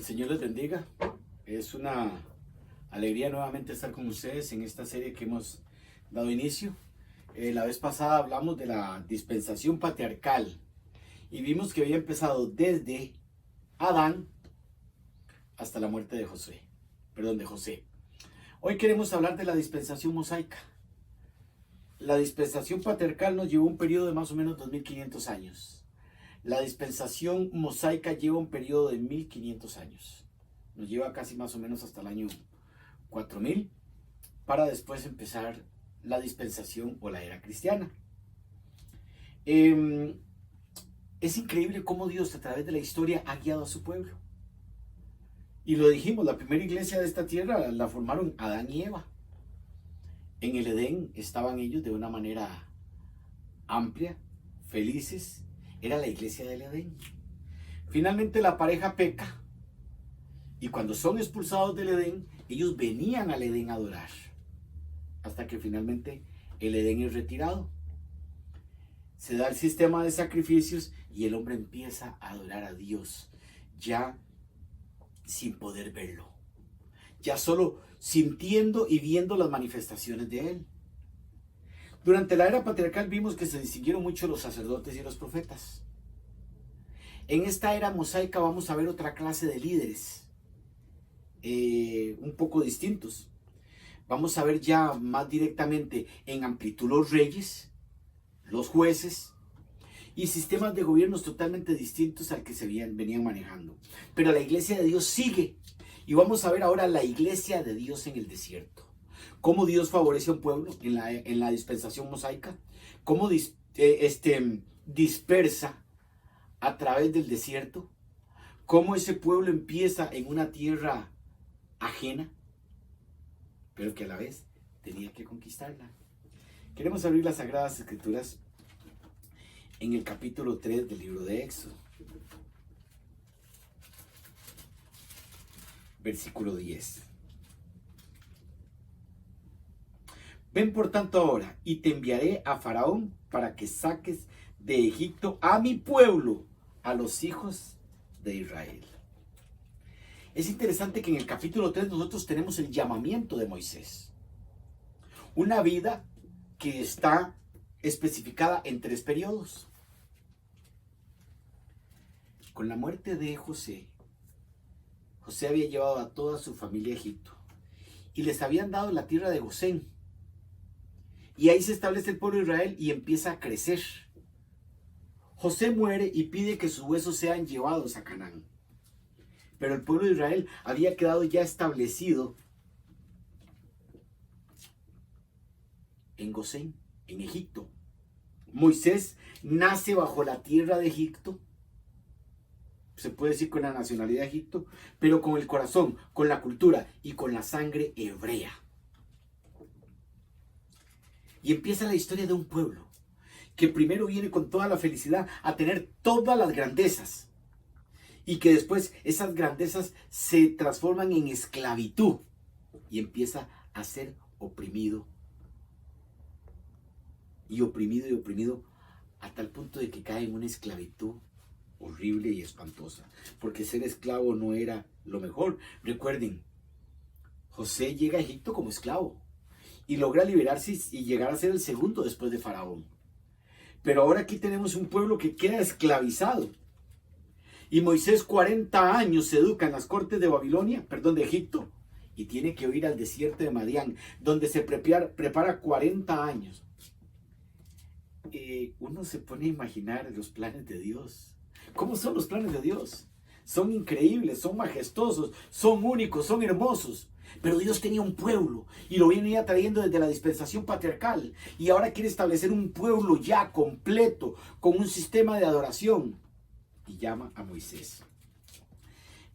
El Señor les bendiga. Es una alegría nuevamente estar con ustedes en esta serie que hemos dado inicio. La vez pasada hablamos de la dispensación patriarcal y vimos que había empezado desde Adán hasta la muerte de José. Hoy queremos hablar de la dispensación mosaica. La dispensación patriarcal nos llevó un periodo de más o menos 2500 años. La dispensación mosaica lleva un periodo de 1500 años. Nos lleva casi más o menos hasta el año 4000 para después empezar la dispensación o la era cristiana. Es increíble cómo Dios a través de la historia ha guiado a su pueblo. Y lo dijimos, la primera iglesia de esta tierra la formaron Adán y Eva. En el Edén estaban ellos de una manera amplia, felices. Era la iglesia del Edén. Finalmente la pareja peca. Y cuando son expulsados del Edén, ellos venían al Edén a adorar. Hasta que finalmente el Edén es retirado. Se da el sistema de sacrificios y el hombre empieza a adorar a Dios. Ya sin poder verlo. Ya solo sintiendo y viendo las manifestaciones de Él. Durante la era patriarcal vimos que se distinguieron mucho los sacerdotes y los profetas. En esta era mosaica vamos a ver otra clase de líderes, un poco distintos. Vamos a ver ya más directamente en amplitud los reyes, los jueces y sistemas de gobiernos totalmente distintos al que se venían manejando. Pero la iglesia de Dios sigue y vamos a ver ahora la iglesia de Dios en el desierto. Cómo Dios favorece a un pueblo en la dispensación mosaica, cómo dispersa a través del desierto, cómo ese pueblo empieza en una tierra ajena, pero que a la vez tenía que conquistarla. Queremos abrir las Sagradas Escrituras en el capítulo 3 del libro de Éxodo, versículo 10. Ven por tanto ahora, y te enviaré a Faraón para que saques de Egipto a mi pueblo, a los hijos de Israel. Es interesante que en el capítulo 3 nosotros tenemos el llamamiento de Moisés. Una vida que está especificada en 3 periodos. Con la muerte de José, José había llevado a toda su familia a Egipto y les habían dado la tierra de Gosén. Y ahí se establece el pueblo de Israel y empieza a crecer. José muere y pide que sus huesos sean llevados a Canaán. Pero el pueblo de Israel había quedado ya establecido en Gosén, en Egipto. Moisés nace bajo la tierra de Egipto. Se puede decir con la nacionalidad de Egipto, pero con el corazón, con la cultura y con la sangre hebrea. Y empieza la historia de un pueblo que primero viene con toda la felicidad a tener todas las grandezas y que después esas grandezas se transforman en esclavitud y empieza a ser oprimido y oprimido y oprimido a tal punto de que cae en una esclavitud horrible y espantosa, porque ser esclavo no era lo mejor. Recuerden, José llega a Egipto como esclavo y logra liberarse y llegar a ser el segundo después de Faraón. Pero ahora aquí tenemos un pueblo que queda esclavizado. Y Moisés 40 años se educa en las cortes de de Egipto, y tiene que ir al desierto de Madián, donde se prepara 40 años. Uno se pone a imaginar los planes de Dios. ¿Cómo son los planes de Dios? Son increíbles, son majestuosos, son únicos, son hermosos. Pero Dios tenía un pueblo y lo venía trayendo desde la dispensación patriarcal. Y ahora quiere establecer un pueblo ya completo, con un sistema de adoración. Y llama a Moisés.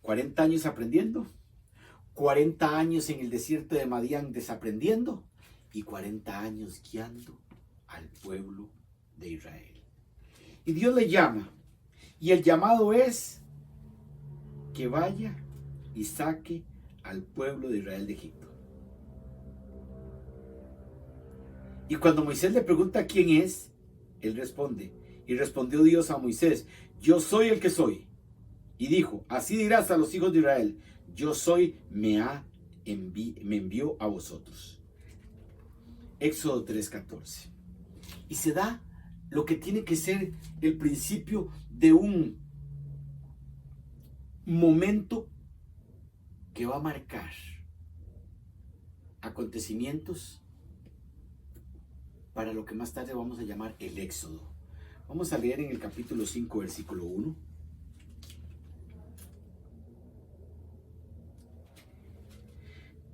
40 años aprendiendo, 40 años en el desierto de Madián desaprendiendo y 40 años guiando al pueblo de Israel. Y Dios le llama. Y el llamado es que vaya y saque al pueblo de Israel de Egipto. Y cuando Moisés le pregunta quién es, él responde. Y respondió Dios a Moisés: yo soy el que soy. Y dijo, así dirás a los hijos de Israel, yo soy, me envió a vosotros. Éxodo 3:14. Y se da lo que tiene que ser el principio de un momento que va a marcar acontecimientos para lo que más tarde vamos a llamar el Éxodo. Vamos a leer en el capítulo 5, versículo 1.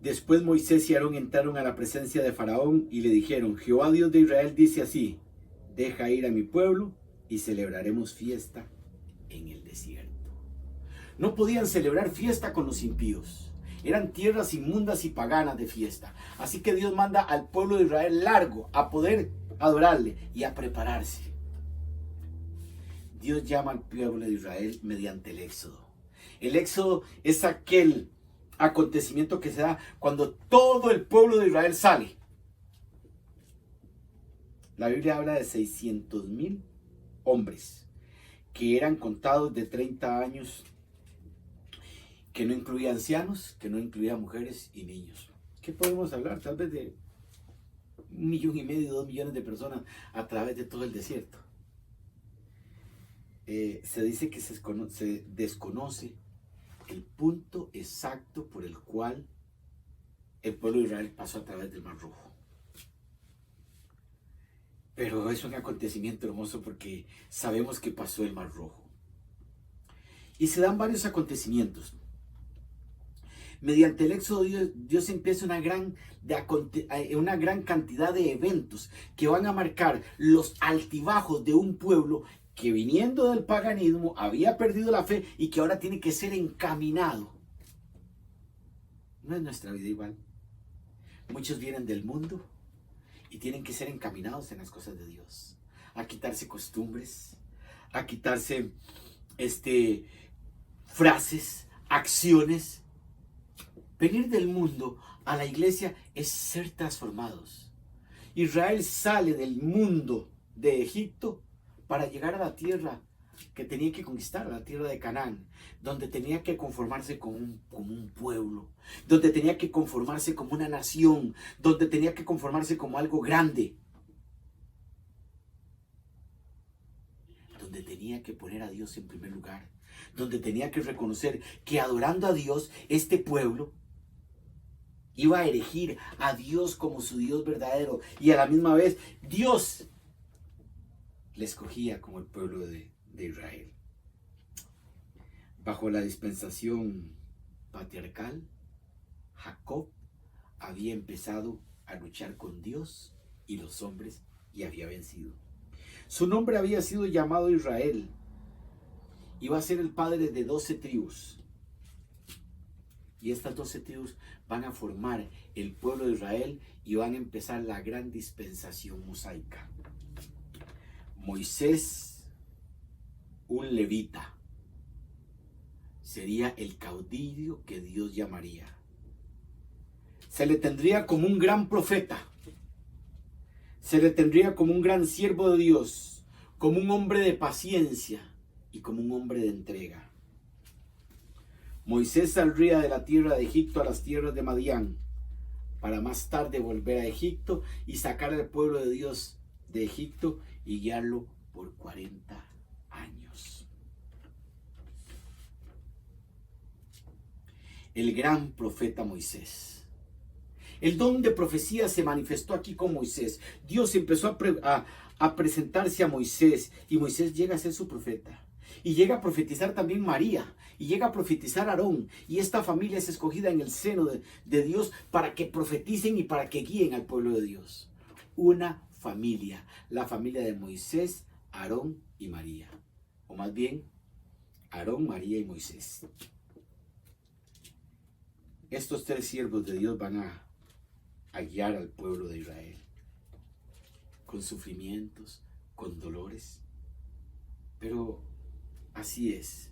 Después Moisés y Aarón entraron a la presencia de Faraón y le dijeron, Jehová Dios de Israel dice así, deja ir a mi pueblo y celebraremos fiesta en el desierto. No podían celebrar fiesta con los impíos. Eran tierras inmundas y paganas de fiesta. Así que Dios manda al pueblo de Israel largo a poder adorarle y a prepararse. Dios llama al pueblo de Israel mediante el Éxodo. El Éxodo es aquel acontecimiento que se da cuando todo el pueblo de Israel sale. La Biblia habla de 600,000 hombres que eran contados de 30 años, que no incluía ancianos, que no incluía mujeres y niños. ¿Qué podemos hablar? Tal vez de 1,5 millones, 2 millones de personas a través de todo el desierto. Se dice que se desconoce el punto exacto por el cual el pueblo de Israel pasó a través del Mar Rojo. Pero es un acontecimiento hermoso porque sabemos que pasó el Mar Rojo. Y se dan varios acontecimientos. Mediante el Éxodo Dios empieza una gran cantidad de eventos que van a marcar los altibajos de un pueblo que viniendo del paganismo había perdido la fe y que ahora tiene que ser encaminado. No es nuestra vida igual. Muchos vienen del mundo y tienen que ser encaminados en las cosas de Dios, a quitarse costumbres, a quitarse frases, acciones. Venir del mundo a la iglesia es ser transformados. Israel sale del mundo de Egipto para llegar a la tierra que tenía que conquistar, a la tierra de Canaán, donde tenía que conformarse como un pueblo, donde tenía que conformarse como una nación, donde tenía que conformarse como algo grande, donde tenía que poner a Dios en primer lugar, donde tenía que reconocer que adorando a Dios, este pueblo iba a erigir a Dios como su Dios verdadero y a la misma vez Dios le escogía como el pueblo de Israel. Bajo la dispensación patriarcal, Jacob había empezado a luchar con Dios y los hombres y había vencido. Su nombre había sido llamado Israel. Iba a ser el padre de 12 tribus. Y estas 12 tribus van a formar el pueblo de Israel y van a empezar la gran dispensación mosaica. Moisés, un levita, sería el caudillo que Dios llamaría. Se le tendría como un gran profeta. Se le tendría como un gran siervo de Dios, como un hombre de paciencia y como un hombre de entrega. Moisés saldría de la tierra de Egipto a las tierras de Madián, para más tarde volver a Egipto y sacar al pueblo de Dios de Egipto y guiarlo por 40 años. El gran profeta Moisés. El don de profecía se manifestó aquí con Moisés. Dios empezó a presentarse a Moisés y Moisés llega a ser su profeta. Y llega a profetizar también María, y llega a profetizar Aarón, y esta familia es escogida en el seno de Dios para que profeticen y para que guíen al pueblo de Dios. Una familia, la familia de Moisés, Aarón y María, o más bien, Aarón, María y Moisés. Estos 3 siervos de Dios van a guiar al pueblo de Israel, con sufrimientos, con dolores, pero así es.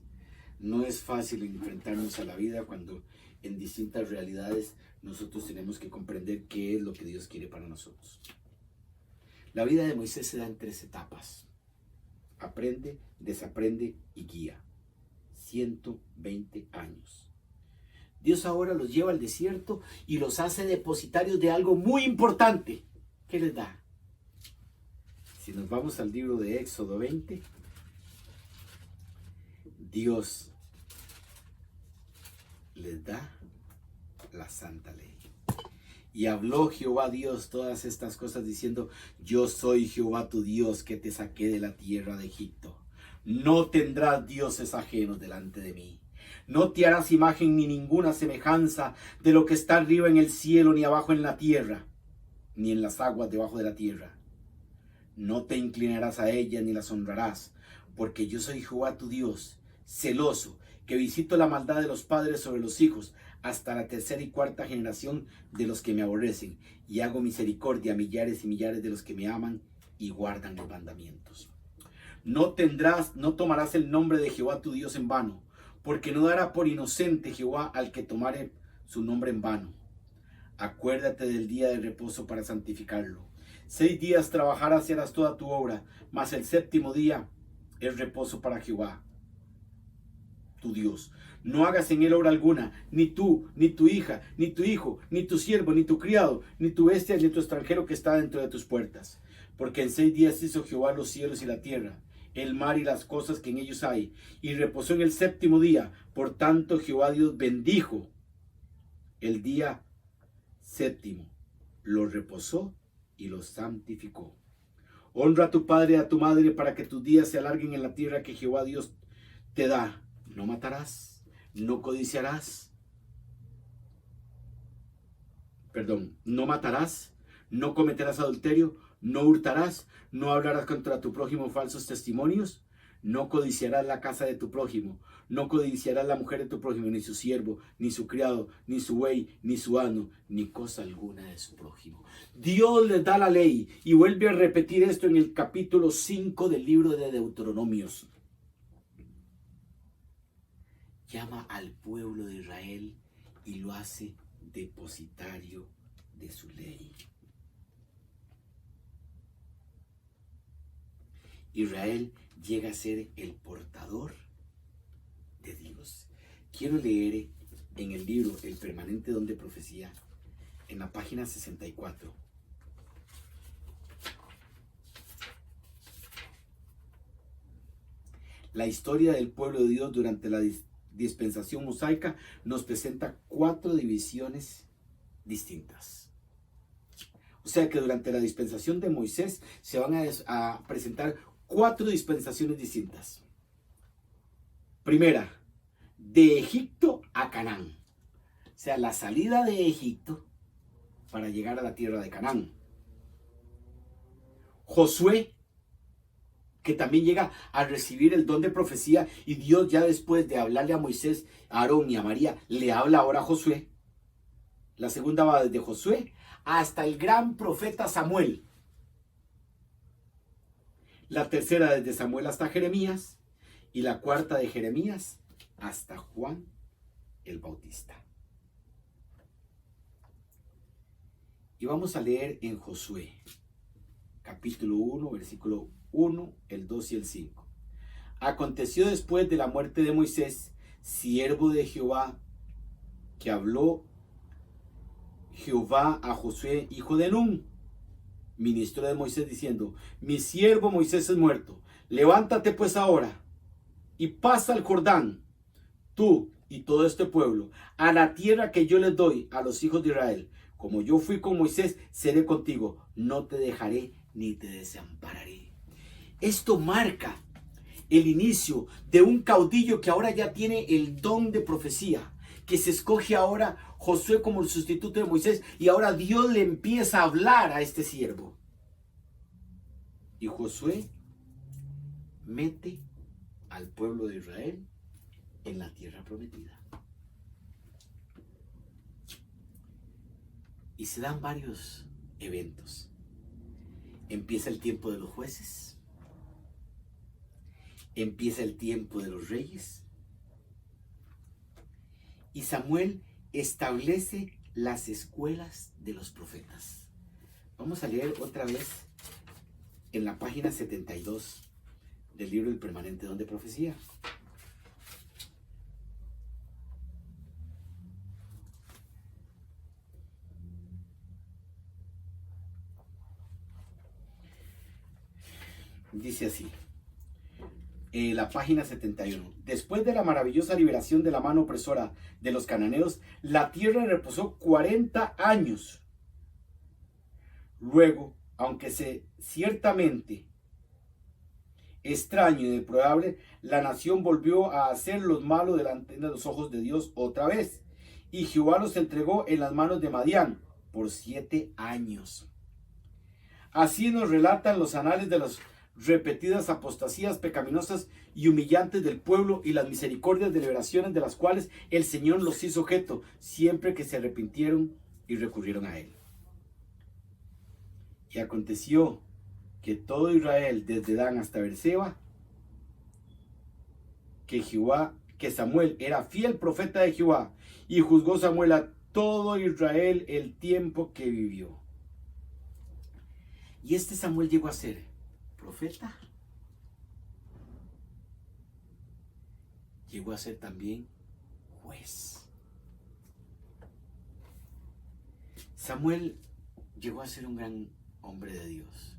No es fácil enfrentarnos a la vida cuando en distintas realidades nosotros tenemos que comprender qué es lo que Dios quiere para nosotros. La vida de Moisés se da en 3 etapas. Aprende, desaprende y guía. 120 años. Dios ahora los lleva al desierto y los hace depositarios de algo muy importante. ¿Qué les da? Si nos vamos al libro de Éxodo 20, Dios les da la santa ley. Y habló Jehová Dios todas estas cosas diciendo: yo soy Jehová tu Dios que te saqué de la tierra de Egipto. No tendrás dioses ajenos delante de mí. No te harás imagen ni ninguna semejanza de lo que está arriba en el cielo, ni abajo en la tierra, ni en las aguas debajo de la tierra. No te inclinarás a ellas ni las honrarás, porque yo soy Jehová tu Dios, celoso, que visito la maldad de los padres sobre los hijos, hasta la tercera y cuarta generación de los que me aborrecen, y hago misericordia a millares y millares de los que me aman y guardan los mandamientos. No tomarás el nombre de Jehová tu Dios en vano, porque no dará por inocente Jehová al que tomare su nombre en vano. Acuérdate del día de reposo para santificarlo. 6 días trabajarás y harás toda tu obra, mas el séptimo día es reposo para Jehová tu Dios. No hagas en él obra alguna, ni tú, ni tu hija, ni tu hijo, ni tu siervo, ni tu criado, ni tu bestia, ni tu extranjero que está dentro de tus puertas. Porque en 6 días hizo Jehová los cielos y la tierra, el mar y las cosas que en ellos hay, y reposó en el séptimo día. Por tanto Jehová Dios bendijo el día séptimo, lo reposó y lo santificó. Honra a tu padre y a tu madre, para que tus días se alarguen en la tierra que Jehová Dios te da. No matarás, no codiciarás, no matarás, no cometerás adulterio, no hurtarás, no hablarás contra tu prójimo falsos testimonios, no codiciarás la casa de tu prójimo, no codiciarás la mujer de tu prójimo, ni su siervo, ni su criado, ni su buey, ni su asno, ni cosa alguna de su prójimo. Dios les da la ley y vuelve a repetir esto en el capítulo 5 del libro de Deuteronomios. Llama al pueblo de Israel y lo hace depositario de su ley. Israel llega a ser el portador de Dios. Quiero leer en el libro El Permanente Don de Profecía, en la página 64. La historia del pueblo de Dios durante la dispensación mosaica nos presenta 4 divisiones distintas. O sea que durante la dispensación de Moisés se van a presentar 4 dispensaciones distintas. Primera, de Egipto a Canaán. O sea, la salida de Egipto para llegar a la tierra de Canaán. Josué, que también llega a recibir el don de profecía, y Dios, ya después de hablarle a Moisés, a Aarón y a María, le habla ahora a Josué. La segunda va desde Josué hasta el gran profeta Samuel. La tercera desde Samuel hasta Jeremías, y la cuarta de Jeremías hasta Juan el Bautista. Y vamos a leer en Josué, capítulo 1, versículo 1, el 2 y el 5. Aconteció después de la muerte de Moisés, siervo de Jehová, que habló Jehová a Josué, hijo de Nun, ministro de Moisés, diciendo: mi siervo Moisés es muerto. Levántate pues ahora y pasa el Jordán, tú y todo este pueblo, a la tierra que yo les doy a los hijos de Israel. Como yo fui con Moisés, seré contigo. No te dejaré ni te desampararé. Esto marca el inicio de un caudillo que ahora ya tiene el don de profecía, que se escoge ahora Josué como el sustituto de Moisés, y ahora Dios le empieza a hablar a este siervo. Y Josué mete al pueblo de Israel en la tierra prometida. Y se dan varios eventos. Empieza el tiempo de los jueces. Empieza el tiempo de los reyes. Y Samuel establece las escuelas de los profetas. Vamos a leer otra vez en la página 72 del libro El Permanente Don de Profecía. Dice así, la página 71. Después de la maravillosa liberación de la mano opresora de los cananeos, la tierra reposó 40 años. Luego, aunque ciertamente extraño y deplorable, la nación volvió a hacer lo malo delante de los ojos de Dios otra vez. Y Jehová los entregó en las manos de Madián por 7 años. Así nos relatan los anales de las repetidas apostasías pecaminosas y humillantes del pueblo y las misericordias de liberaciones de las cuales el Señor los hizo objeto siempre que se arrepintieron y recurrieron a Él. Y aconteció que todo Israel, desde Dan hasta Beerseba, que Samuel era fiel profeta de Jehová, y juzgó Samuel a todo Israel el tiempo que vivió. Y este Samuel llegó a ser profeta. Llegó a ser también juez. Samuel llegó a ser un gran hombre de Dios,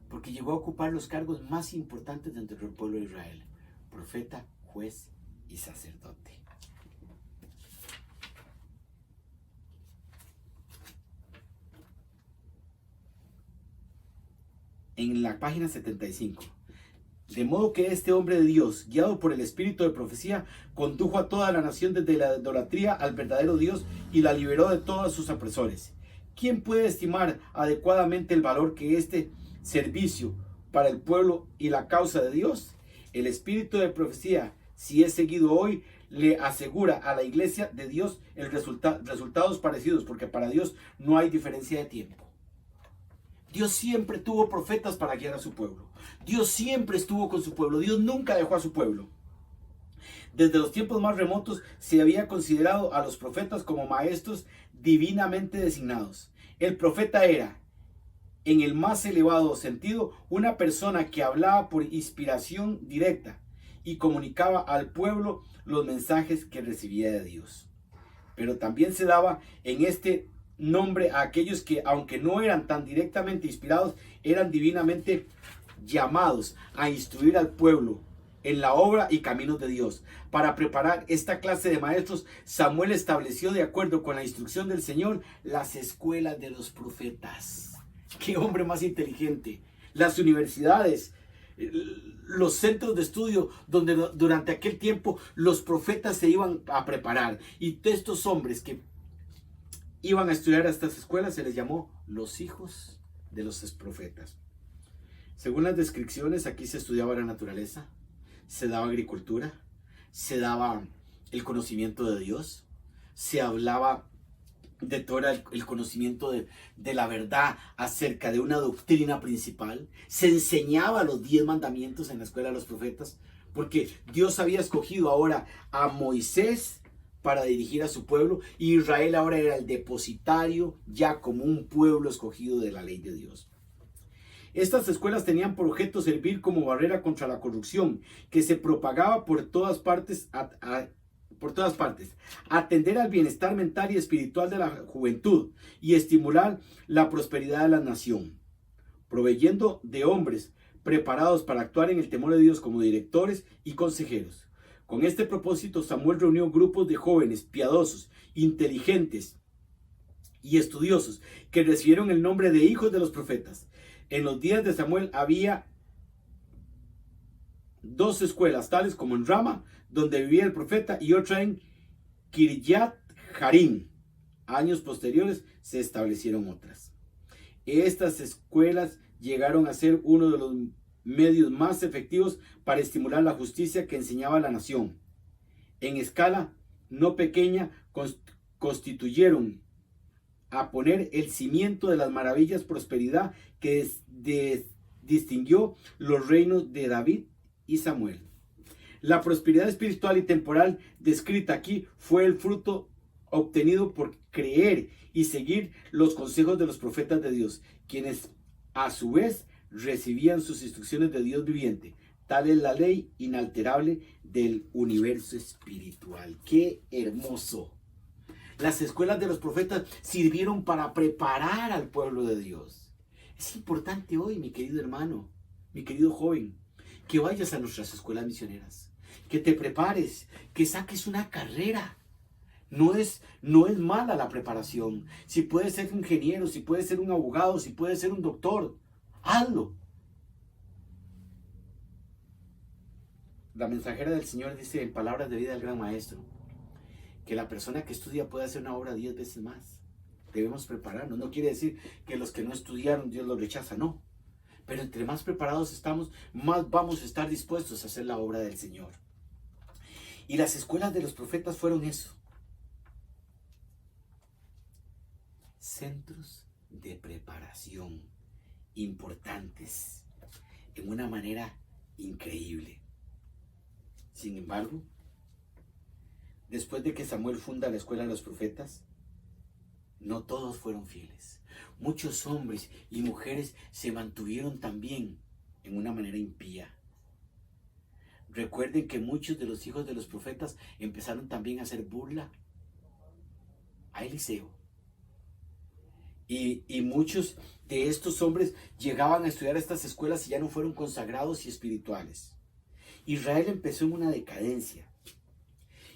porque llegó a ocupar los cargos más importantes dentro del pueblo de Israel: profeta, juez y sacerdote. En la página 75. De modo que este hombre de Dios, guiado por el espíritu de profecía, condujo a toda la nación desde la idolatría al verdadero Dios y la liberó de todos sus opresores. ¿Quién puede estimar adecuadamente el valor que este servicio para el pueblo y la causa de Dios? El espíritu de profecía, si es seguido hoy, le asegura a la iglesia de Dios resultados parecidos, porque para Dios no hay diferencia de tiempo. Dios siempre tuvo profetas para guiar a su pueblo. Dios siempre estuvo con su pueblo. Dios nunca dejó a su pueblo. Desde los tiempos más remotos se había considerado a los profetas como maestros divinamente designados. El profeta era, en el más elevado sentido, una persona que hablaba por inspiración directa y comunicaba al pueblo los mensajes que recibía de Dios. Pero también se daba en este nombre a aquellos que, aunque no eran tan directamente inspirados, eran divinamente llamados a instruir al pueblo en la obra y caminos de Dios. Para preparar esta clase de maestros, Samuel estableció, de acuerdo con la instrucción del Señor, las escuelas de los profetas. ¡Qué hombre más inteligente! Las universidades, los centros de estudio donde durante aquel tiempo los profetas se iban a preparar. Y de estos hombres que iban a estudiar a estas escuelas se les llamó los hijos de los profetas. Según las descripciones, aquí se estudiaba la naturaleza, se daba agricultura, se daba el conocimiento de Dios, se hablaba de todo el conocimiento de la verdad acerca de una doctrina principal, se enseñaba los 10 mandamientos en la escuela de los profetas, porque Dios había escogido ahora a Moisés para dirigir a su pueblo, y Israel ahora era el depositario, ya como un pueblo escogido de la ley de Dios. Estas escuelas tenían por objeto servir como barrera contra la corrupción que se propagaba por todas partes, atender al bienestar mental y espiritual de la juventud y estimular la prosperidad de la nación, proveyendo de hombres preparados para actuar en el temor de Dios como directores y consejeros. Con este propósito, Samuel reunió grupos de jóvenes piadosos, inteligentes y estudiosos que recibieron el nombre de hijos de los profetas. En los días de Samuel había 2 escuelas, tales como en Rama, donde vivía el profeta, y otra en Kirjat Jarim. Años posteriores se establecieron otras. Estas escuelas llegaron a ser uno de los medios más efectivos para estimular la justicia que enseñaba la nación. En escala no pequeña, constituyeron a poner el cimiento de las maravillas prosperidad que distinguió los reinos de David y Samuel. La prosperidad espiritual y temporal descrita aquí fue el fruto obtenido por creer y seguir los consejos de los profetas de Dios, quienes a su vez recibían sus instrucciones de Dios viviente. Tal es la ley inalterable del universo espiritual. ¡Qué hermoso! Las escuelas de los profetas sirvieron para preparar al pueblo de Dios. Es importante hoy, mi querido hermano, mi querido joven, que vayas a nuestras escuelas misioneras, que te prepares, que saques una carrera. No es mala la preparación. Si puedes ser ingeniero, si puedes ser un abogado, si puedes ser un doctor, hazlo. La mensajera del Señor dice en palabras de vida del gran maestro, que la persona que estudia puede hacer una obra 10 veces más. Debemos prepararnos. No quiere decir que los que no estudiaron Dios los rechaza, no. Pero entre más preparados estamos, más vamos a estar dispuestos a hacer la obra del Señor. Y las escuelas de los profetas fueron eso. Centros de preparación importantes en una manera increíble. Sin embargo, después de que Samuel funda la escuela de los profetas, no todos fueron fieles. Muchos hombres y mujeres se mantuvieron también en una manera impía. Recuerden que muchos de los hijos de los profetas empezaron también a hacer burla a Eliseo. Y muchos de estos hombres llegaban a estudiar estas escuelas y ya no fueron consagrados y espirituales. Israel empezó en una decadencia.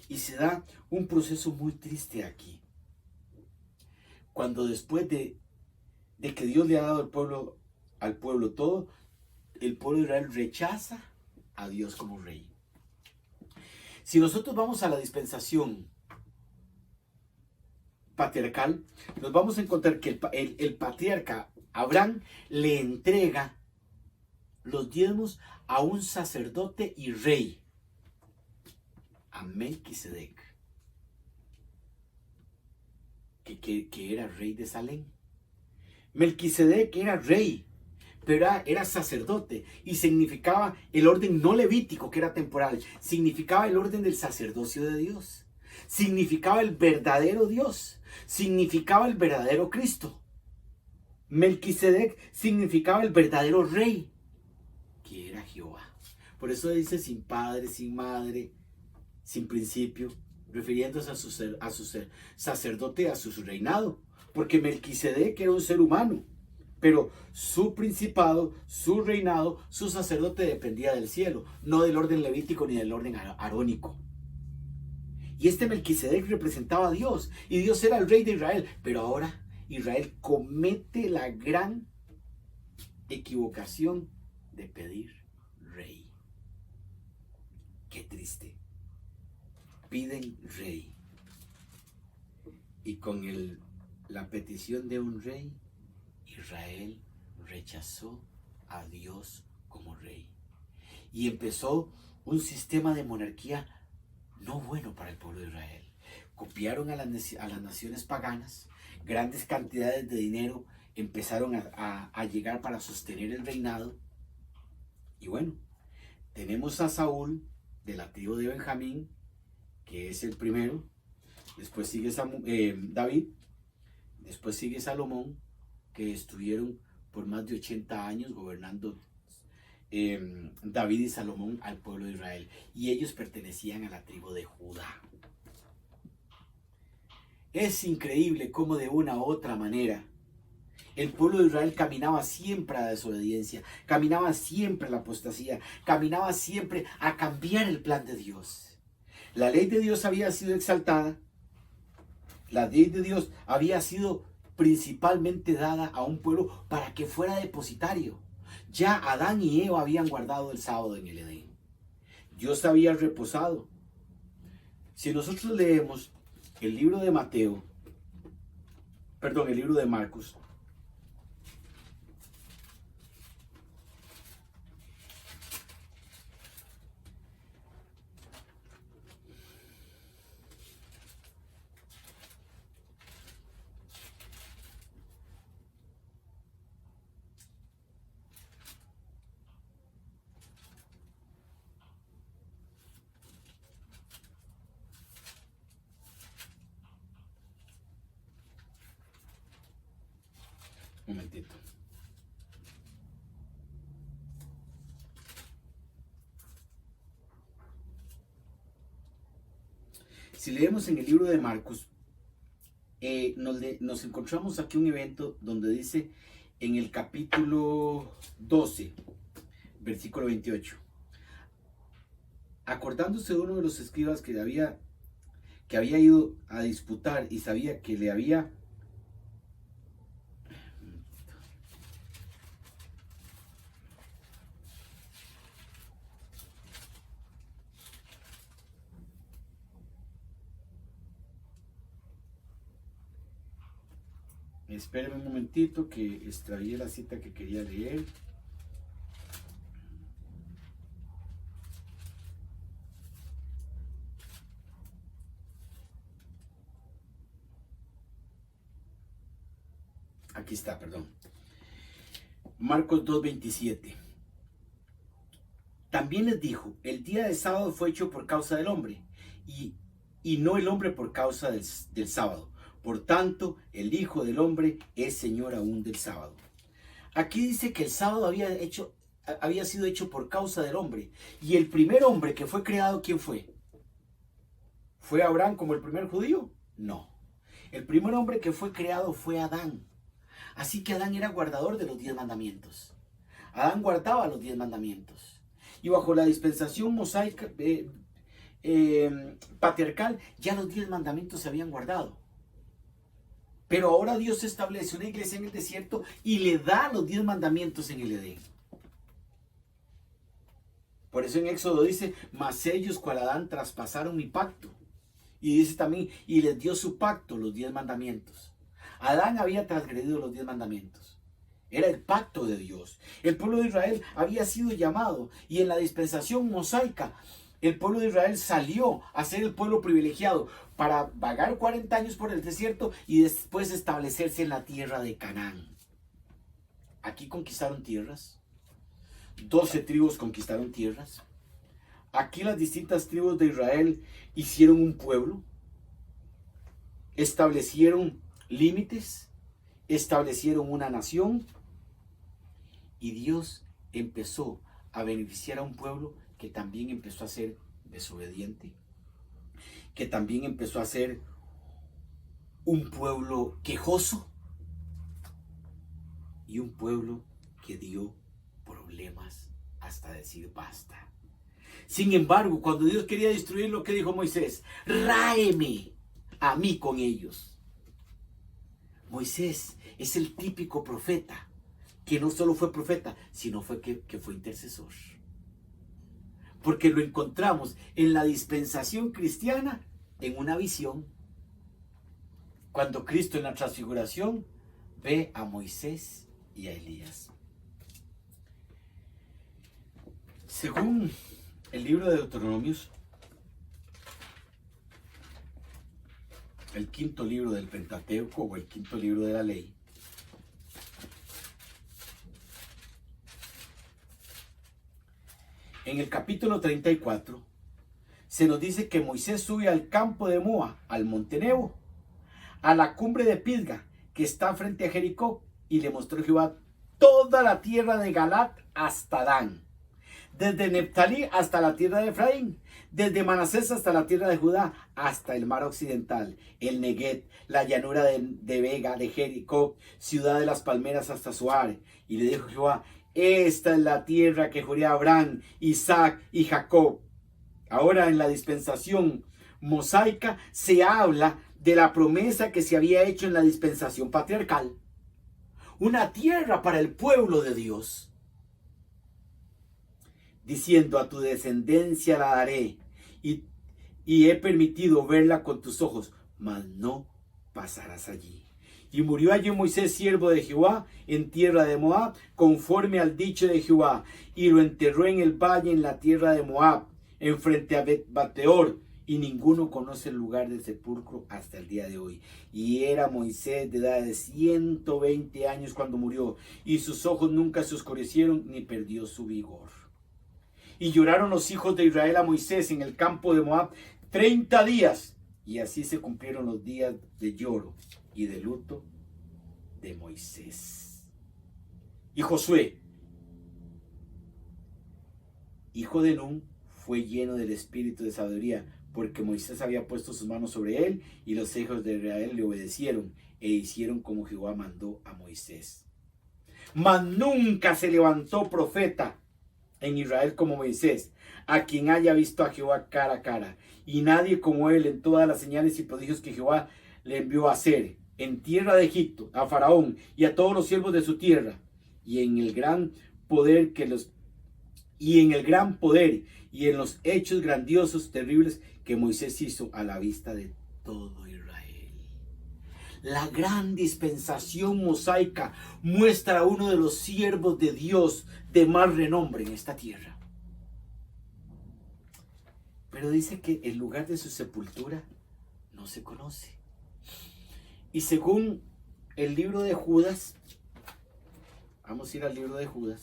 Y se da un proceso muy triste aquí. Cuando después de que Dios le ha dado al pueblo todo, el pueblo de Israel rechaza a Dios como rey. Si nosotros vamos a la dispensación patriarcal, nos vamos a encontrar que el patriarca Abraham le entrega los diezmos a un sacerdote y rey, a Melquisedec, que era rey de Salem. Melquisedec era rey, pero era sacerdote y significaba el orden no levítico, que era temporal, significaba el orden del sacerdocio de Dios, significaba el verdadero Dios, significaba el verdadero Cristo. Melquisedec significaba el verdadero rey, que era Jehová. Por eso dice sin padre, sin madre, sin principio, refiriéndose a su sacerdote, a su reinado, porque Melquisedec era un ser humano, pero su principado, su reinado, su sacerdote dependía del cielo, no del orden levítico ni del orden arónico. Y este Melquisedec representaba a Dios, y Dios era el rey de Israel, pero ahora Israel comete la gran equivocación de pedir rey. Qué triste. Piden rey. Y con la petición de un rey, Israel rechazó a Dios como rey. Y empezó un sistema de monarquía no bueno para el pueblo de Israel. Copiaron a las naciones paganas. Grandes cantidades de dinero empezaron a llegar para sostener el reinado. Y bueno, tenemos a Saúl de la tribu de Benjamín, que es el primero. Después sigue David. Después sigue Salomón, que estuvieron por más de 80 años gobernando David y Salomón al pueblo de Israel. Y ellos pertenecían a la tribu de Judá. Es increíble cómo de una u otra manera el pueblo de Israel caminaba siempre a la desobediencia, caminaba siempre a la apostasía, caminaba siempre a cambiar el plan de Dios. La ley de Dios había sido exaltada, la ley de Dios había sido principalmente dada a un pueblo para que fuera depositario. Ya Adán y Eva habían guardado el sábado en el Edén. Dios había reposado. Si nosotros leemos el libro de el libro de Marcos, un momentito. Si leemos en el libro de Marcos, nos encontramos aquí un evento donde dice en el capítulo 12, versículo 28. Acordándose de uno de los escribas que había ido a disputar y sabía que le había... Espérenme un momentito que extravié la cita que quería leer. Aquí está, perdón. Marcos 2:27. También les dijo, el día de sábado fue hecho por causa del hombre, y no el hombre por causa del sábado. Por tanto, el Hijo del Hombre es Señor aún del sábado. Aquí dice que el sábado había sido hecho por causa del hombre. Y el primer hombre que fue creado, ¿quién fue? ¿Fue Abraham como el primer judío? No. El primer hombre que fue creado fue Adán. Así que Adán era guardador de los 10 mandamientos. Adán guardaba los 10 mandamientos. Y bajo la dispensación mosaica, patriarcal, ya los 10 mandamientos se habían guardado. Pero ahora Dios establece una iglesia en el desierto y le da los 10 mandamientos en el Edén. Por eso en Éxodo dice, mas ellos cual Adán traspasaron mi pacto. Y dice también, y les dio su pacto, los 10 mandamientos. Adán había transgredido los 10 mandamientos. Era el pacto de Dios. El pueblo de Israel había sido llamado, y en la dispensación mosaica, el pueblo de Israel salió a ser el pueblo privilegiado para vagar 40 años por el desierto y después establecerse en la tierra de Canaán. Aquí conquistaron tierras. 12 tribus conquistaron tierras. Aquí las distintas tribus de Israel hicieron un pueblo. Establecieron límites. Establecieron una nación. Y Dios empezó a beneficiar a un pueblo que también empezó a ser desobediente, que también empezó a ser un pueblo quejoso y un pueblo que dio problemas hasta decir basta. Sin embargo, cuando Dios quería destruirlo, ¿qué dijo Moisés? Ráeme a mí con ellos. Moisés es el típico profeta, que no solo fue profeta, sino que fue intercesor. Porque lo encontramos en la dispensación cristiana en una visión. Cuando Cristo en la transfiguración ve a Moisés y a Elías. Según el libro de Deuteronomios, el quinto libro del Pentateuco o el quinto libro de la ley, en el capítulo 34, se nos dice que Moisés sube al campo de Moab, al monte Nebo, a la cumbre de Pisga, que está frente a Jericó, y le mostró Jehová toda la tierra de Galat hasta Dan, desde Neftalí hasta la tierra de Efraín, desde Manasés hasta la tierra de Judá, hasta el mar occidental, el Neguet, la llanura de Vega, de Jericó, ciudad de las palmeras hasta Zoar. Y le dijo Jehová, esta es la tierra que juré a Abraham, Isaac y Jacob. Ahora en la dispensación mosaica se habla de la promesa que se había hecho en la dispensación patriarcal. Una tierra para el pueblo de Dios. Diciendo, a tu descendencia la daré, y he permitido verla con tus ojos, mas no pasarás allí. Y murió allí Moisés, siervo de Jehová, en tierra de Moab, conforme al dicho de Jehová, y lo enterró en el valle en la tierra de Moab, enfrente a Bet-Bateor, y ninguno conoce el lugar del sepulcro hasta el día de hoy. Y era Moisés de edad de 120 años cuando murió, y sus ojos nunca se oscurecieron, ni perdió su vigor. Y lloraron los hijos de Israel a Moisés en el campo de Moab 30 días, y así se cumplieron los días de lloro y de luto de Moisés. Y Josué, hijo de Nun, fue lleno del espíritu de sabiduría, porque Moisés había puesto sus manos sobre él, y los hijos de Israel le obedecieron e hicieron como Jehová mandó a Moisés. Mas nunca se levantó profeta en Israel como Moisés, a quien haya visto a Jehová cara a cara, y nadie como él en todas las señales y prodigios que Jehová le envió a hacer en tierra de Egipto, a Faraón y a todos los siervos de su tierra, y en el gran poder y en los hechos grandiosos, terribles que Moisés hizo a la vista de todo Israel. La gran dispensación mosaica muestra a uno de los siervos de Dios de más renombre en esta tierra. Pero dice que el lugar de su sepultura no se conoce. Y según el libro de Judas, vamos a ir al libro de Judas.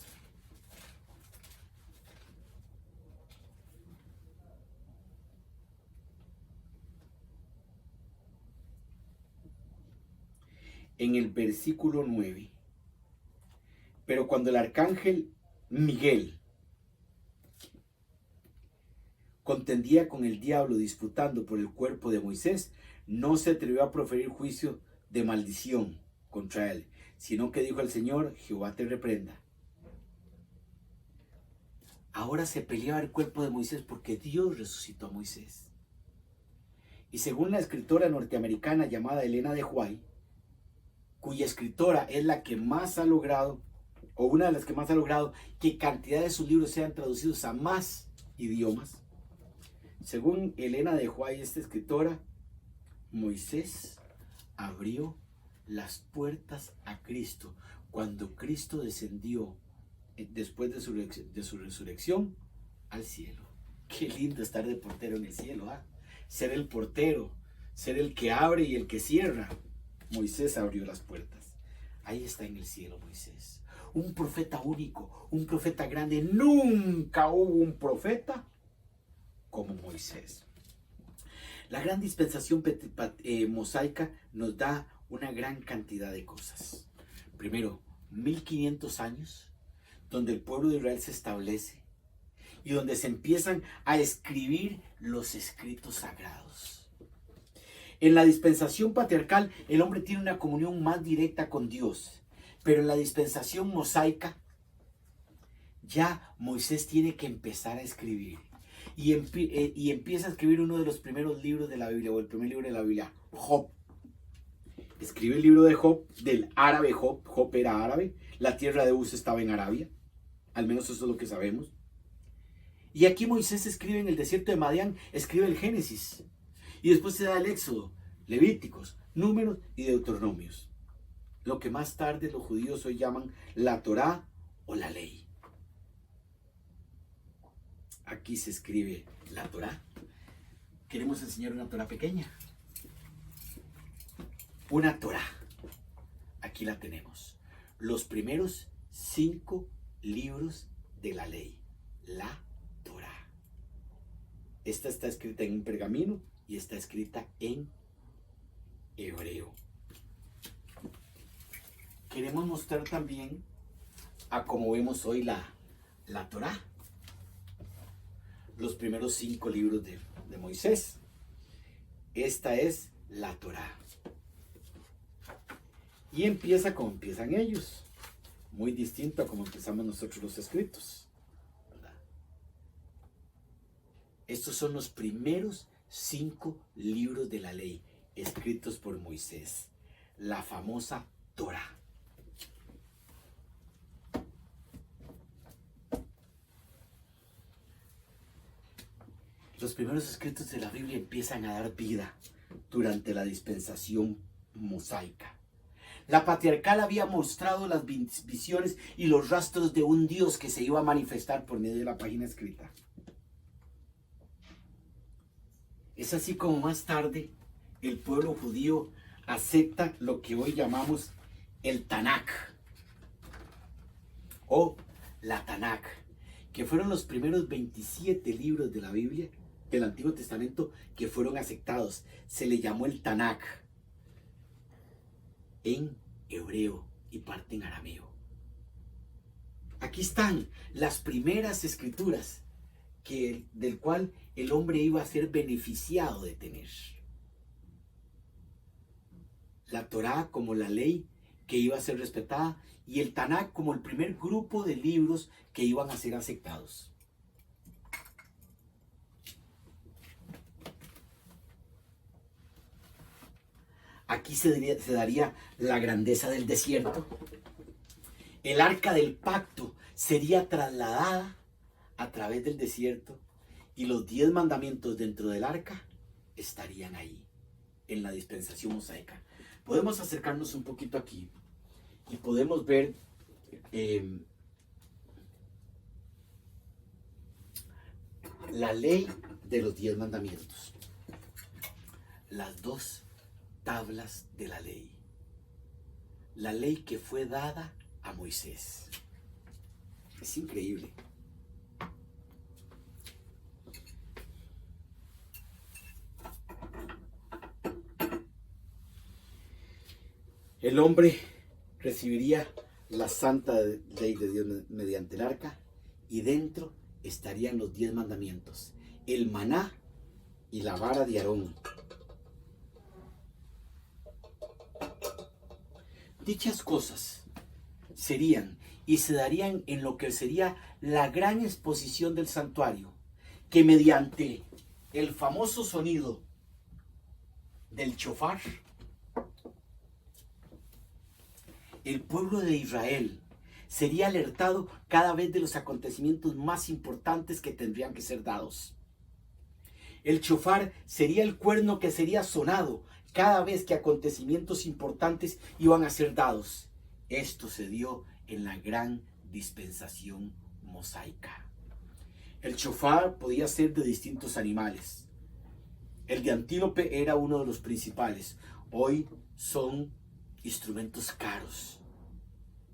En el versículo 9. Pero cuando el arcángel Miguel contendía con el diablo disputando por el cuerpo de Moisés, no se atrevió a proferir juicio de maldición contra él, sino que dijo al Señor: Jehová te reprenda. Ahora se peleaba el cuerpo de Moisés porque Dios resucitó a Moisés. Y según la escritora norteamericana llamada Elena de White, cuya escritora es la que más ha logrado, o una de las que más ha logrado, que cantidad de sus libros sean traducidos a más idiomas. Según Elena de White, esta escritora, Moisés abrió las puertas a Cristo cuando Cristo descendió después de su resurrección al cielo. Qué lindo estar de portero en el cielo, ¿ah? Ser el portero, ser el que abre y el que cierra. Moisés abrió las puertas. Ahí está en el cielo Moisés, un profeta único, un profeta grande. Nunca hubo un profeta como Moisés. La gran dispensación mosaica nos da una gran cantidad de cosas. Primero, 1500 años donde el pueblo de Israel se establece y donde se empiezan a escribir los escritos sagrados. En la dispensación patriarcal, el hombre tiene una comunión más directa con Dios. Pero en la dispensación mosaica, ya Moisés tiene que empezar a escribir. Y empieza a escribir uno de los primeros libros de la Biblia, o el primer libro de la Biblia, Job. Escribe el libro de Job, del árabe Job. Job era árabe. La tierra de Uz estaba en Arabia. Al menos eso es lo que sabemos. Y aquí Moisés escribe en el desierto de Madián, escribe el Génesis. Y después se da el Éxodo, Levíticos, Números y Deuteronomios. Lo que más tarde los judíos hoy llaman la Torá o la ley. Aquí se escribe la Torá. Queremos enseñar una Torá pequeña. Una Torá. Aquí la tenemos. Los primeros 5 libros de la ley. La Torá. Esta está escrita en un pergamino y está escrita en hebreo. Queremos mostrar también a cómo vemos hoy la Torá. Los primeros 5 libros de Moisés. Esta es la Torá. Y empieza como empiezan ellos. Muy distinto a como empezamos nosotros los escritos, ¿verdad? Estos son los primeros 5 libros de la ley escritos por Moisés. La famosa Torá. Los primeros escritos de la Biblia empiezan a dar vida durante la dispensación mosaica. La patriarcal había mostrado las visiones y los rastros de un Dios que se iba a manifestar por medio de la página escrita. Es así como más tarde el pueblo judío acepta lo que hoy llamamos el Tanakh o la Tanakh, que fueron los primeros 27 libros de la Biblia, del Antiguo Testamento, que fueron aceptados. Se le llamó el Tanakh en hebreo y parte en arameo. Aquí están las primeras escrituras del cual el hombre iba a ser beneficiado de tener. La Torá, como la ley, que iba a ser respetada, y el Tanakh como el primer grupo de libros que iban a ser aceptados. Aquí se daría la grandeza del desierto. El arca del pacto sería trasladada a través del desierto y los 10 mandamientos dentro del arca estarían ahí, en la dispensación mosaica. Podemos acercarnos un poquito aquí y podemos ver la ley de los 10 mandamientos. Las 2 tablas de la ley. La ley que fue dada a Moisés. Es increíble. El hombre recibiría la santa ley de Dios mediante el arca, y dentro estarían los 10 mandamientos, el maná y la vara de Aarón. Dichas cosas serían y se darían en lo que sería la gran exposición del santuario, que mediante el famoso sonido del shofar, el pueblo de Israel sería alertado cada vez de los acontecimientos más importantes que tendrían que ser dados. El shofar sería el cuerno que sería sonado cada vez que acontecimientos importantes iban a ser dados. Esto se dio en la gran dispensación mosaica. El shofar podía ser de distintos animales. El de antílope era uno de los principales. Hoy son instrumentos caros,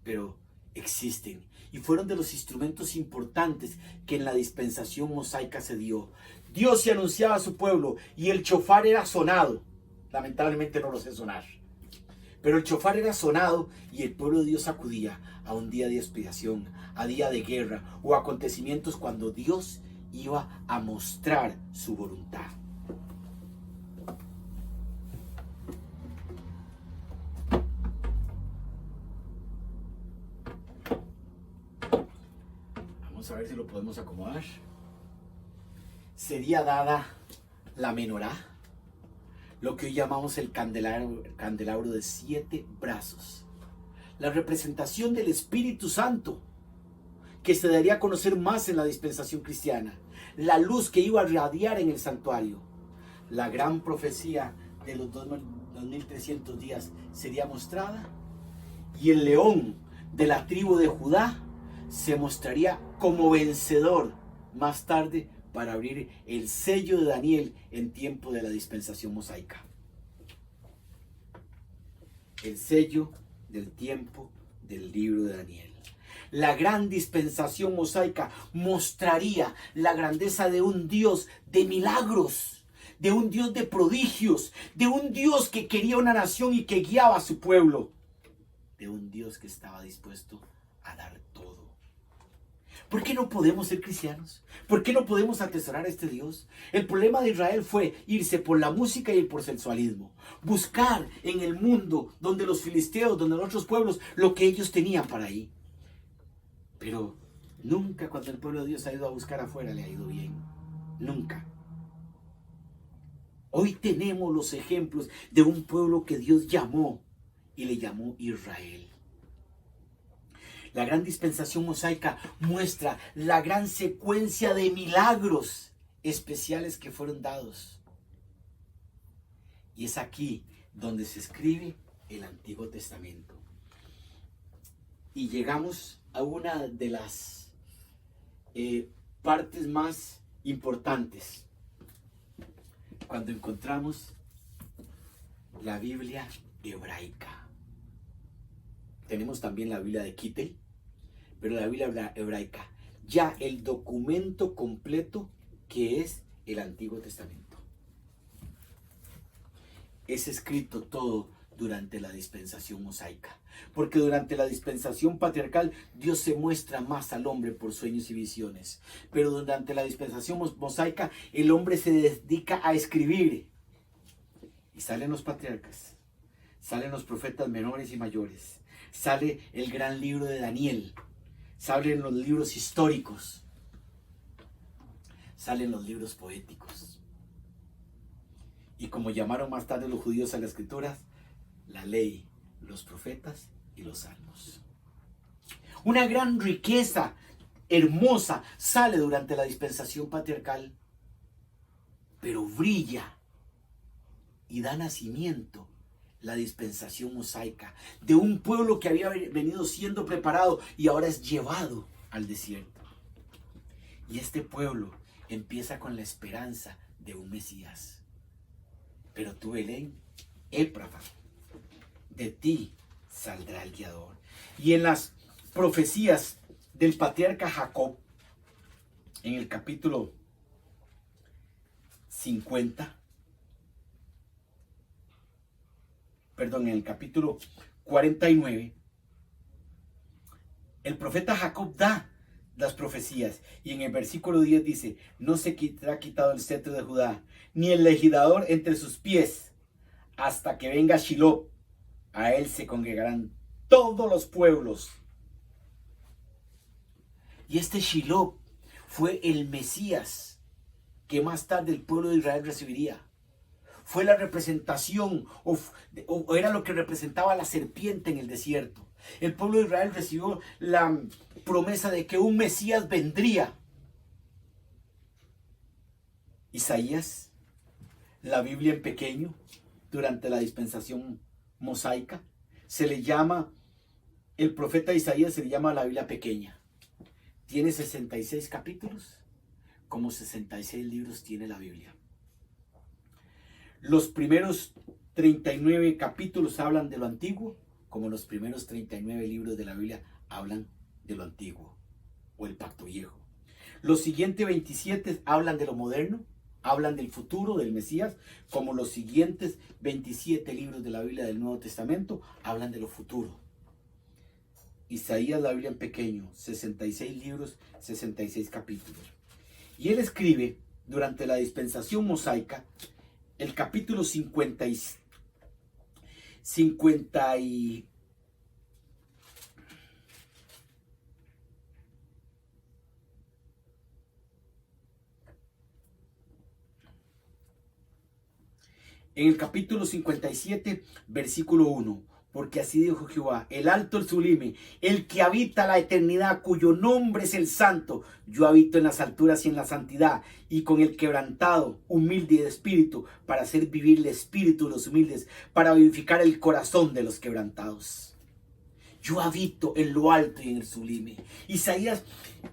pero existen y fueron de los instrumentos importantes que en la dispensación mosaica se dio. Dios se anunciaba a su pueblo y el shofar era sonado. Lamentablemente no lo sé sonar, pero el shofar era sonado y el pueblo de Dios acudía a un día de expiación, a día de guerra o acontecimientos cuando Dios iba a mostrar su voluntad. Vamos a ver si lo podemos acomodar. Sería dada la menorá, lo que hoy llamamos el candelabro de 7 brazos, la representación del Espíritu Santo, que se daría a conocer más en la dispensación cristiana, la luz que iba a radiar en el santuario, la gran profecía de los 2300 días sería mostrada, y el león de la tribu de Judá se mostraría como vencedor más tarde para abrir el sello de Daniel en tiempo de la dispensación mosaica. El sello del tiempo del libro de Daniel. La gran dispensación mosaica mostraría la grandeza de un Dios de milagros, de un Dios de prodigios, de un Dios que quería una nación y que guiaba a su pueblo, de un Dios que estaba dispuesto a dar todo. ¿Por qué no podemos ser cristianos? ¿Por qué no podemos atesorar a este Dios? El problema de Israel fue irse por la música y por el sensualismo. Buscar en el mundo, donde los filisteos, donde los otros pueblos, lo que ellos tenían para ahí. Pero nunca cuando el pueblo de Dios ha ido a buscar afuera le ha ido bien. Nunca. Hoy tenemos los ejemplos de un pueblo que Dios llamó y le llamó Israel. La gran dispensación mosaica muestra la gran secuencia de milagros especiales que fueron dados. Y es aquí donde se escribe el Antiguo Testamento. Y llegamos a una de las partes más importantes, cuando encontramos la Biblia hebraica. Tenemos también la Biblia de Kittel, pero la Biblia hebraica, ya el documento completo que es el Antiguo Testamento. Es escrito todo durante la dispensación mosaica, porque durante la dispensación patriarcal Dios se muestra más al hombre por sueños y visiones, pero durante la dispensación mosaica el hombre se dedica a escribir, y salen los patriarcas, salen los profetas menores y mayores, sale el gran libro de Daniel, salen los libros históricos, salen los libros poéticos. Y como llamaron más tarde los judíos a las escrituras, la ley, los profetas y los salmos. Una gran riqueza hermosa sale durante la dispensación patriarcal, pero brilla y da nacimiento la dispensación mosaica de un pueblo que había venido siendo preparado y ahora es llevado al desierto. Y este pueblo empieza con la esperanza de un Mesías. Pero tú, Belén, Éfrata, de ti saldrá el guiador. Y en las profecías del patriarca Jacob, en el capítulo en el capítulo 49, el profeta Jacob da las profecías y en el versículo 10 dice: no se ha quitado el cetro de Judá, ni el legislador entre sus pies, hasta que venga Shiloh. A él se congregarán todos los pueblos. Y este Shiloh fue el Mesías que más tarde el pueblo de Israel recibiría. Fue la representación o era lo que representaba la serpiente en el desierto. El pueblo de Israel recibió la promesa de que un Mesías vendría. Isaías, la Biblia en pequeño, durante la dispensación mosaica, se le llama, el profeta Isaías se le llama la Biblia pequeña. Tiene 66 capítulos, como 66 libros tiene la Biblia. Los primeros 39 capítulos hablan de lo antiguo, como los primeros 39 libros de la Biblia hablan de lo antiguo o el pacto viejo. Los siguientes 27 hablan de lo moderno, hablan del futuro, del Mesías, como los siguientes 27 libros de la Biblia del Nuevo Testamento hablan de lo futuro. Isaías, la Biblia en pequeño, 66 libros, 66 capítulos. Y él escribe durante la dispensación mosaica el capítulo 50 en el capítulo 57, versículo 1. Porque así dijo Jehová, el alto, el sublime, el que habita la eternidad, cuyo nombre es el santo. Yo habito en las alturas y en la santidad, y con el quebrantado, humilde de espíritu, para hacer vivir el espíritu de los humildes, para vivificar el corazón de los quebrantados. Yo habito en lo alto y en el sublime. Isaías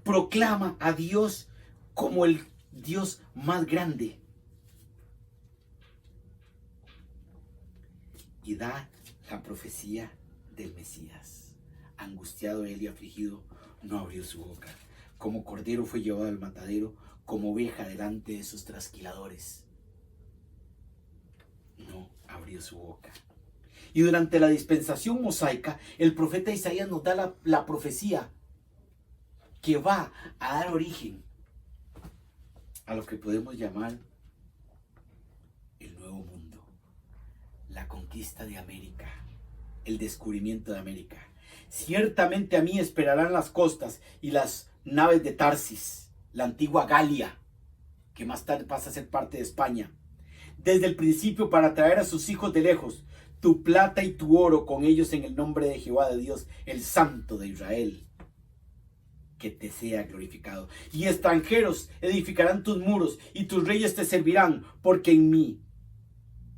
proclama a Dios como el Dios más grande. Y da la profecía del Mesías. Angustiado él y afligido, no abrió su boca. Como cordero fue llevado al matadero, como oveja delante de sus trasquiladores. No abrió su boca. Y durante la dispensación mosaica, el profeta Isaías nos da la profecía que va a dar origen a lo que podemos llamar el nuevo mundo. La conquista de América, el descubrimiento de América. Ciertamente a mí esperarán las costas y las naves de Tarsis, la antigua Galia, que más tarde pasa a ser parte de España, desde el principio para traer a sus hijos de lejos, tu plata y tu oro con ellos en el nombre de Jehová de Dios, el Santo de Israel, que te sea glorificado. Y extranjeros edificarán tus muros y tus reyes te servirán, porque en mí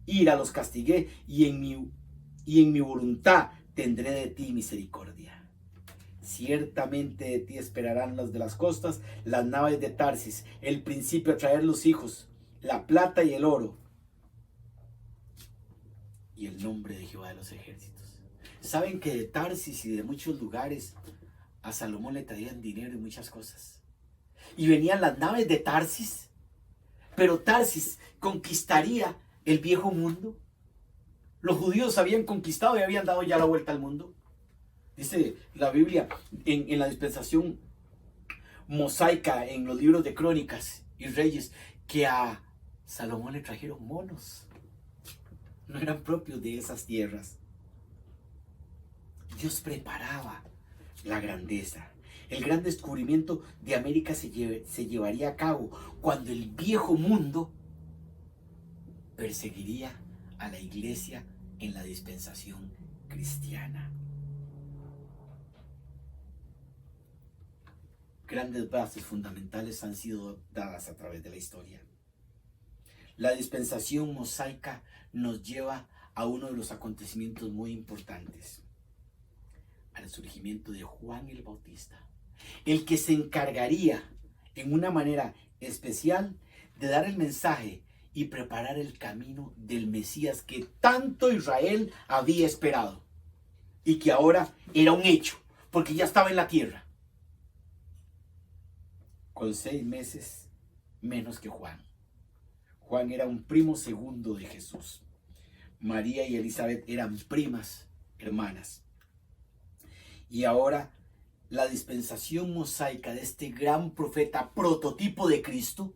ira los castigué y en mi voluntad tendré de ti misericordia. Ciertamente de ti esperarán los de las costas, las naves de Tarsis, el principio a traer los hijos, la plata y el oro, y el nombre de Jehová de los ejércitos. Saben que de Tarsis y de muchos lugares a Salomón le traían dinero y muchas cosas. Y venían las naves de Tarsis, pero Tarsis conquistaría el viejo mundo. Los judíos habían conquistado y habían dado ya la vuelta al mundo. Dice la Biblia en la dispensación mosaica, en los libros de Crónicas y Reyes, que a Salomón le trajeron monos. No eran propios de esas tierras. Dios preparaba la grandeza. El gran descubrimiento de América se llevaría a cabo cuando el viejo mundo perseguiría a la iglesia en la dispensación cristiana. Grandes bases fundamentales han sido dadas a través de la historia. La dispensación mosaica nos lleva a uno de los acontecimientos muy importantes, al surgimiento de Juan el Bautista, el que se encargaría en una manera especial de dar el mensaje y preparar el camino del Mesías que tanto Israel había esperado y que ahora era un hecho, porque ya estaba en la tierra, con 6 meses menos que Juan. Juan era un primo segundo de Jesús. María y Elizabeth eran primas hermanas. Y ahora la dispensación mosaica de este gran profeta, prototipo de Cristo,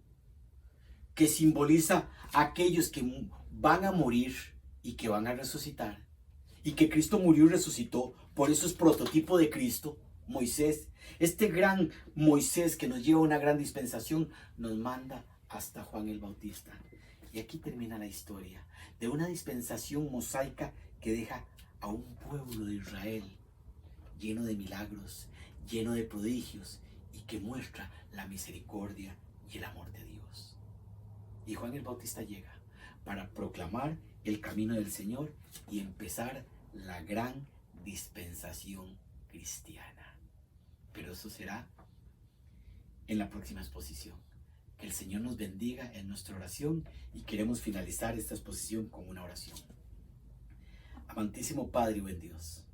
que simboliza a aquellos que van a morir y que van a resucitar, y que Cristo murió y resucitó, por eso es prototipo de Cristo. Moisés, este gran Moisés que nos lleva a una gran dispensación, nos manda hasta Juan el Bautista. Y aquí termina la historia de una dispensación mosaica que deja a un pueblo de Israel lleno de milagros, lleno de prodigios, y que muestra la misericordia y el amor de Dios. Y Juan el Bautista llega para proclamar el camino del Señor y empezar la gran dispensación cristiana. Pero eso será en la próxima exposición. Que el Señor nos bendiga en nuestra oración, y queremos finalizar esta exposición con una oración. Amantísimo Padre y buen Dios,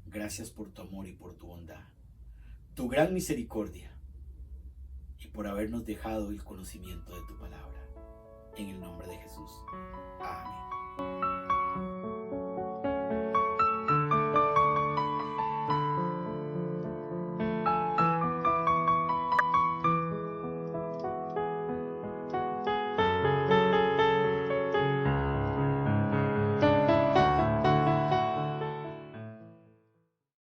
gracias por tu amor y por tu bondad, tu gran misericordia, y por habernos dejado el conocimiento de tu palabra. En el nombre de Jesús. Amén.